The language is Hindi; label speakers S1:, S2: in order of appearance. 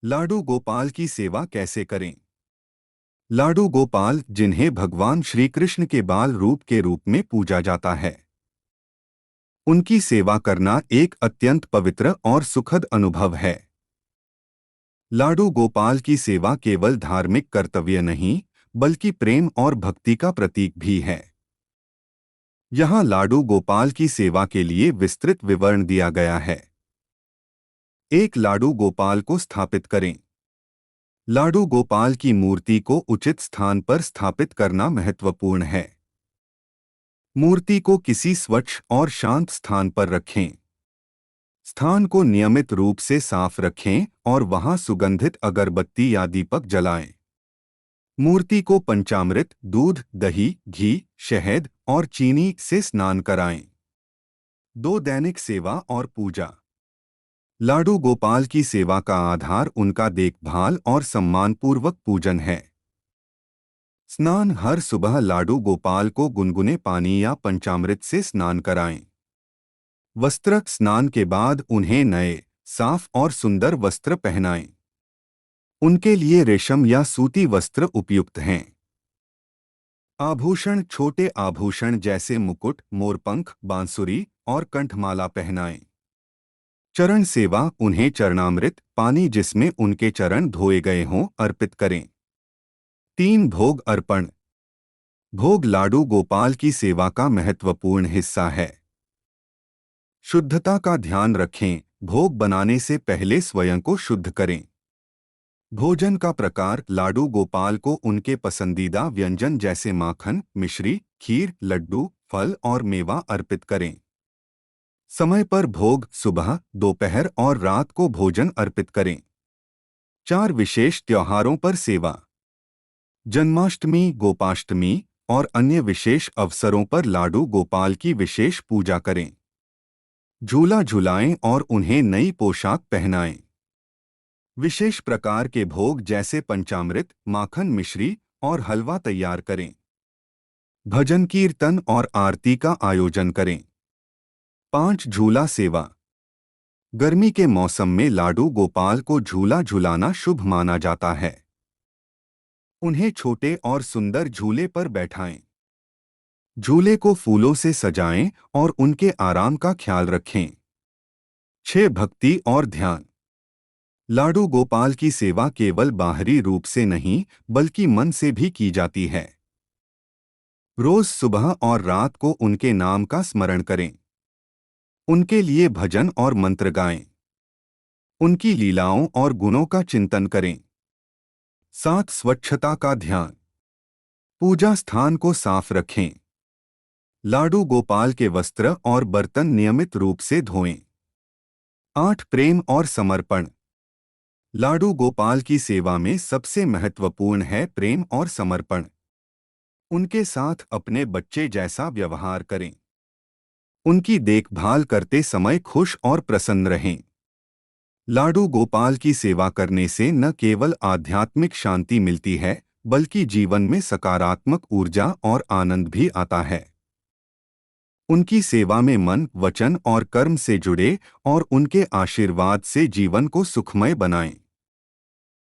S1: लाडू गोपाल की सेवा कैसे करें। लाडू गोपाल, जिन्हें भगवान श्री कृष्ण के बाल रूप के रूप में पूजा जाता है, उनकी सेवा करना एक अत्यंत पवित्र और सुखद अनुभव है। लाडू गोपाल की सेवा केवल धार्मिक कर्तव्य नहीं, बल्कि प्रेम और भक्ति का प्रतीक भी है। यहाँ लाडू गोपाल की सेवा के लिए विस्तृत विवरण दिया गया है। एक, लाडू गोपाल को स्थापित करें। लाडू गोपाल की मूर्ति को उचित स्थान पर स्थापित करना महत्वपूर्ण है। मूर्ति को किसी स्वच्छ और शांत स्थान पर रखें। स्थान को नियमित रूप से साफ रखें और वहां सुगंधित अगरबत्ती या दीपक जलाएं। मूर्ति को पंचामृत, दूध, दही, घी, शहद और चीनी से स्नान कराएं। 2, दैनिक सेवा और पूजा। लाडू गोपाल की सेवा का आधार उनका देखभाल और सम्मानपूर्वक पूजन है। स्नान, हर सुबह लाडू गोपाल को गुनगुने पानी या पंचामृत से स्नान कराएं। वस्त्र, स्नान के बाद उन्हें नए, साफ और सुंदर वस्त्र पहनाएं। उनके लिए रेशम या सूती वस्त्र उपयुक्त हैं। आभूषण, छोटे आभूषण जैसे मुकुट, मोरपंख, बांसुरी और कंठमाला पहनाएं। चरण सेवा, उन्हें चरणामृत, पानी जिसमें उनके चरण धोए गए हों, अर्पित करें। 3, भोग अर्पण। भोग लाडू गोपाल की सेवा का महत्वपूर्ण हिस्सा है। शुद्धता का ध्यान रखें, भोग बनाने से पहले स्वयं को शुद्ध करें। भोजन का प्रकार, लाडू गोपाल को उनके पसंदीदा व्यंजन जैसे माखन, मिश्री, खीर, लड्डू, फल और मेवा अर्पित करें। समय पर भोग, सुबह, दोपहर और रात को भोजन अर्पित करें। 4, विशेष त्योहारों पर सेवा। जन्माष्टमी, गोपाष्टमी और अन्य विशेष अवसरों पर लाडू गोपाल की विशेष पूजा करें। झूला झुलाएं और उन्हें नई पोशाक पहनाएं। विशेष प्रकार के भोग जैसे पंचामृत, माखन, मिश्री और हलवा तैयार करें। भजन, कीर्तन और आरती का आयोजन करें। 5, झूला सेवा। गर्मी के मौसम में लाडू गोपाल को झूला झुलाना शुभ माना जाता है। उन्हें छोटे और सुंदर झूले पर बैठाएं। झूले को फूलों से सजाएं और उनके आराम का ख्याल रखें। 6, भक्ति और ध्यान। लाडू गोपाल की सेवा केवल बाहरी रूप से नहीं, बल्कि मन से भी की जाती है। रोज सुबह और रात को उनके नाम का स्मरण करें। उनके लिए भजन और मंत्र गाएं। उनकी लीलाओं और गुणों का चिंतन करें। 7, स्वच्छता का ध्यान। पूजा स्थान को साफ रखें। लाडू गोपाल के वस्त्र और बर्तन नियमित रूप से धोएं। 8, प्रेम और समर्पण। लाडू गोपाल की सेवा में सबसे महत्वपूर्ण है प्रेम और समर्पण। उनके साथ अपने बच्चे जैसा व्यवहार करें। उनकी देखभाल करते समय खुश और प्रसन्न रहें। लाडू गोपाल की सेवा करने से न केवल आध्यात्मिक शांति मिलती है, बल्कि जीवन में सकारात्मक ऊर्जा और आनंद भी आता है। उनकी सेवा में मन, वचन और कर्म से जुड़े और उनके आशीर्वाद से जीवन को सुखमय बनाएं।